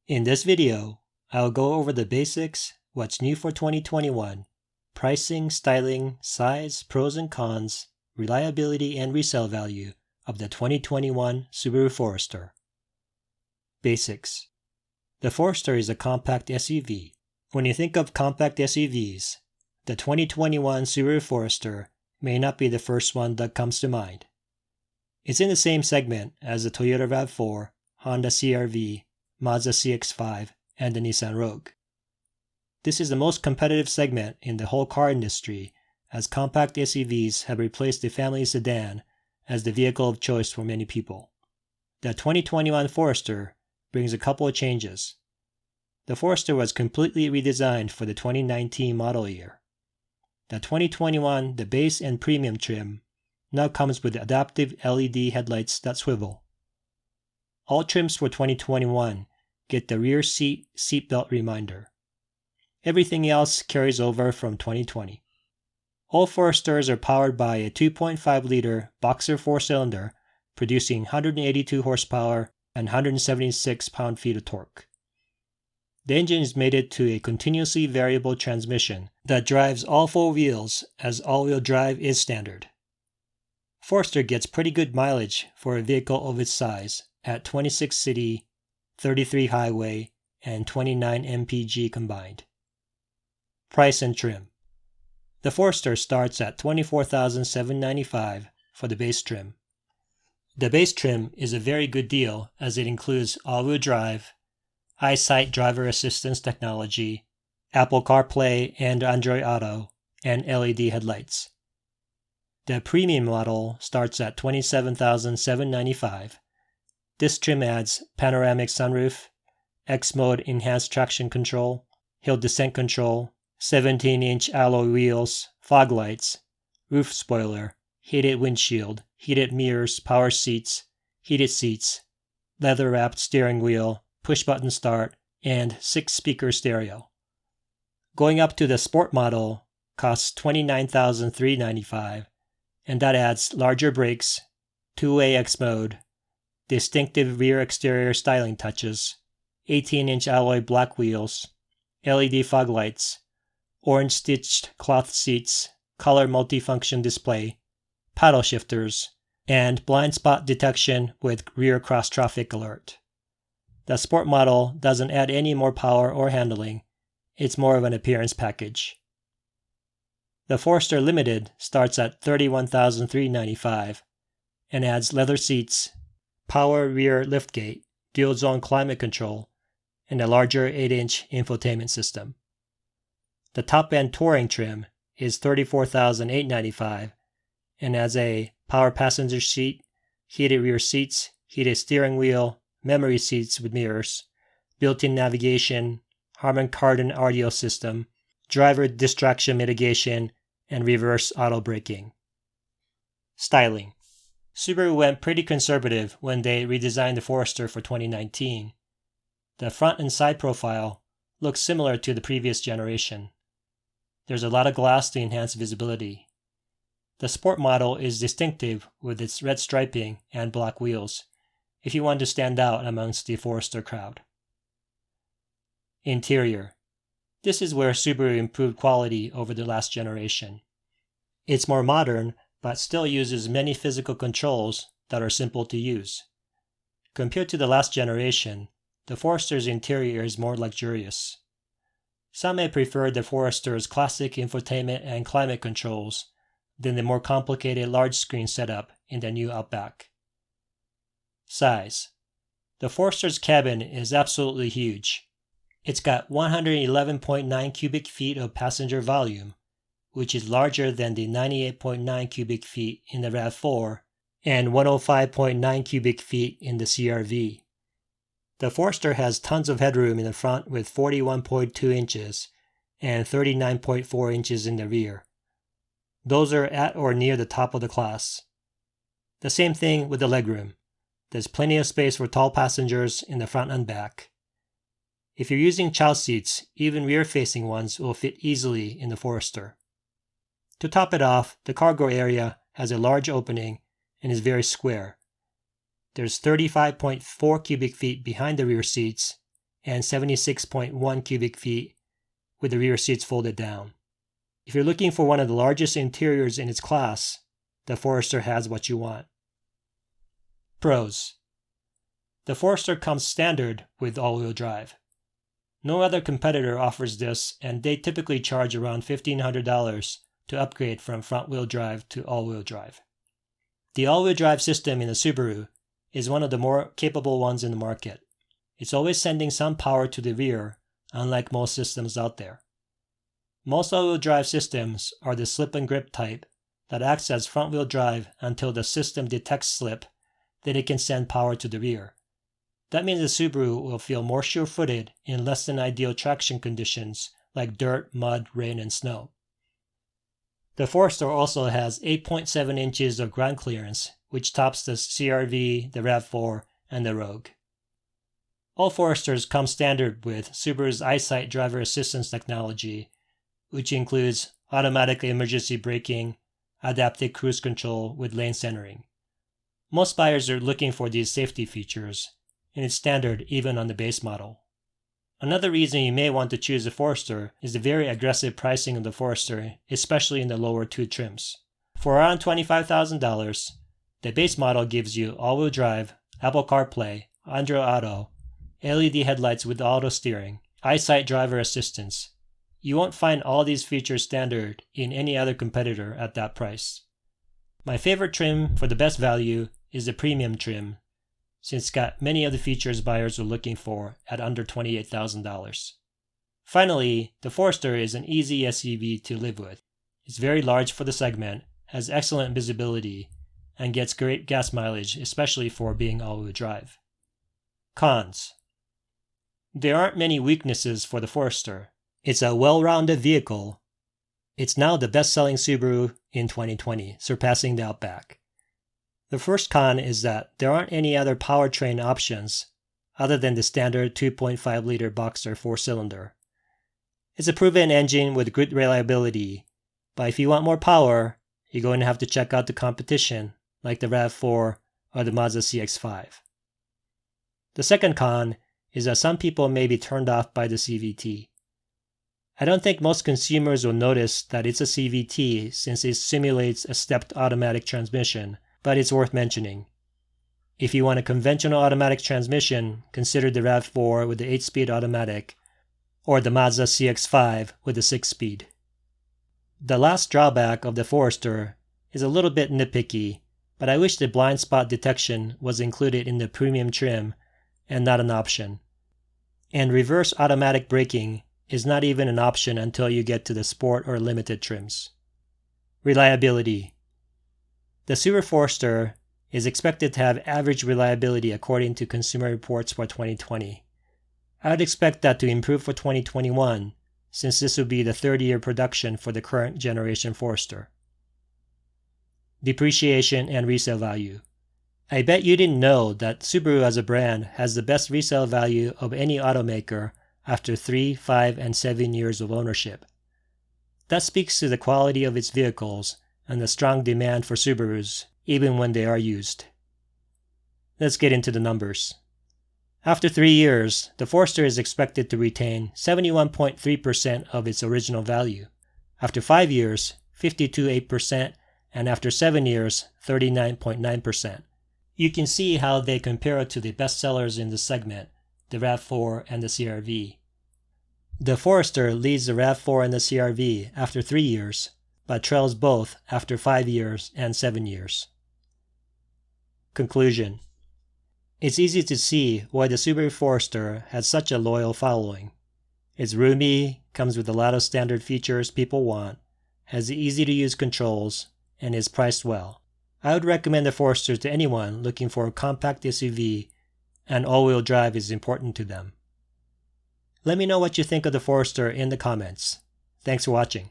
In this video, I'll go over the basics, what's new for 2021, pricing, styling, size, pros and cons, reliability and resale value of the 2021 Subaru Forester. Basics. The Forester is a compact SUV. When you think of compact SUVs, the 2021 Subaru Forester may not be the first one that comes to mind. It's in the same segment as the Toyota RAV4, Honda CR-V, Mazda CX-5, and the Nissan Rogue. This is the most competitive segment in the whole car industry, as compact SUVs have replaced the family sedan as the vehicle of choice for many people. The 2021 Forester brings a couple of changes. The Forester was completely redesigned for the 2019 model year. The 2021, the base and premium trim, now comes with adaptive LED headlights that swivel. All trims for 2021 get the rear seatbelt reminder. Everything else carries over from 2020. All Foresters are powered by a 2.5-liter boxer 4-cylinder, producing 182 horsepower and 176 pound-feet of torque. The engine is mated to a continuously variable transmission that drives all four wheels, as all-wheel drive is standard. Forester gets pretty good mileage for a vehicle of its size at 26 city, 33 highway, and 29 mpg combined. Price and trim. The Forester starts at $24,795 for the base trim. The base trim is a very good deal as it includes all-wheel drive, EyeSight driver assistance technology, Apple CarPlay and Android Auto, and LED headlights. The premium model starts at $27,795. This trim adds panoramic sunroof, X-Mode enhanced traction control, hill descent control, 17-inch alloy wheels, fog lights, roof spoiler, heated windshield, heated mirrors, power seats, heated seats, leather-wrapped steering wheel, push-button start, and 6-speaker stereo. Going up to the Sport model costs $29,395, and that adds larger brakes, two-way X-Mode, distinctive rear exterior styling touches, 18-inch alloy black wheels, LED fog lights, orange-stitched cloth seats, color multifunction display, paddle shifters, and blind spot detection with rear cross-traffic alert. The Sport model doesn't add any more power or handling, it's more of an appearance package. The Forester Limited starts at $31,395 and adds leather seats, power rear liftgate, dual-zone climate control, and a larger 8-inch infotainment system. The top-end Touring trim is $34,895 and adds a power passenger seat, heated rear seats, heated steering wheel, memory seats with mirrors, built-in navigation, Harman Kardon audio system, driver distraction mitigation, and reverse auto braking. Styling. Subaru went pretty conservative when they redesigned the Forester for 2019. The front and side profile looks similar to the previous generation. There's a lot of glass to enhance visibility. The Sport model is distinctive with its red striping and black wheels, if you want to stand out amongst the Forester crowd. Interior. This is where Subaru improved quality over the last generation. It's more modern, but still uses many physical controls that are simple to use. Compared to the last generation, the Forester's interior is more luxurious. Some may prefer the Forester's classic infotainment and climate controls than the more complicated large screen setup in the new Outback. Size. The Forester's cabin is absolutely huge. It's got 111.9 cubic feet of passenger volume, which is larger than the 98.9 cubic feet in the RAV4 and 105.9 cubic feet in the CR-V. The Forester has tons of headroom in the front with 41.2 inches and 39.4 inches in the rear. Those are at or near the top of the class. The same thing with the legroom. There's plenty of space for tall passengers in the front and back. If you're using child seats, even rear-facing ones will fit easily in the Forester. To top it off, the cargo area has a large opening and is very square. There's 35.4 cubic feet behind the rear seats and 76.1 cubic feet with the rear seats folded down. If you're looking for one of the largest interiors in its class, the Forester has what you want. Pros. The Forester comes standard with all-wheel drive. No other competitor offers this, and they typically charge around $1,500 to upgrade from front-wheel drive to all-wheel drive. The all-wheel drive system in the Subaru is one of the more capable ones in the market. It's always sending some power to the rear, unlike most systems out there. Most all-wheel drive systems are the slip and grip type that acts as front-wheel drive until the system detects slip, then it can send power to the rear. That means the Subaru will feel more sure-footed in less than ideal traction conditions like dirt, mud, rain, and snow. The Forester also has 8.7 inches of ground clearance, which tops the CR-V, the RAV4, and the Rogue. All Foresters come standard with Subaru's EyeSight driver assistance technology, which includes automatic emergency braking, adaptive cruise control with lane centering. Most buyers are looking for these safety features, and it's standard even on the base model. Another reason you may want to choose a Forester is the very aggressive pricing of the Forester, especially in the lower two trims. For around $25,000, the base model gives you all-wheel drive, Apple CarPlay, Android Auto, LED headlights with auto steering, EyeSight driver assistance. You won't find all these features standard in any other competitor at that price. My favorite trim for the best value is the premium trim, since it's got many of the features buyers are looking for at under $28,000. Finally, the Forester is an easy SUV to live with. It's very large for the segment, has excellent visibility, and gets great gas mileage, especially for being all-wheel drive. Cons. There aren't many weaknesses for the Forester. It's a well-rounded vehicle. It's now the best-selling Subaru in 2020, surpassing the Outback. The first con is that there aren't any other powertrain options other than the standard 2.5-liter Boxer 4-cylinder. It's a proven engine with good reliability, but if you want more power, you're going to have to check out the competition like the RAV4 or the Mazda CX-5. The second con is that some people may be turned off by the CVT. I don't think most consumers will notice that it's a CVT since it simulates a stepped automatic transmission, but it's worth mentioning. If you want a conventional automatic transmission, consider the RAV4 with the 8-speed automatic or the Mazda CX-5 with the 6-speed. The last drawback of the Forester is a little bit nitpicky, but I wish the blind spot detection was included in the premium trim and not an option. And reverse automatic braking is not even an option until you get to the sport or limited trims. Reliability. The Subaru Forester is expected to have average reliability according to Consumer Reports for 2020. I would expect that to improve for 2021, since this will be the third-year production for the current generation Forester. Depreciation and resale value. I bet you didn't know that Subaru as a brand has the best resale value of any automaker after 3, 5, and 7 years of ownership. That speaks to the quality of its vehicles and the strong demand for Subarus, even when they are used. Let's get into the numbers. After 3 years, the Forester is expected to retain 71.3% of its original value. After 5 years, 52.8%, and after 7 years, 39.9%. You can see how they compare to the best sellers in the segment, the RAV4 and the CR-V. The Forester leads the RAV4 and the CR-V after 3 years, but trails both after 5 years and 7 years. Conclusion. It's easy to see why the Subaru Forester has such a loyal following. It's roomy, comes with a lot of standard features people want, has easy-to-use controls, and is priced well. I would recommend the Forester to anyone looking for a compact SUV, and all-wheel drive is important to them. Let me know what you think of the Forester in the comments. Thanks for watching.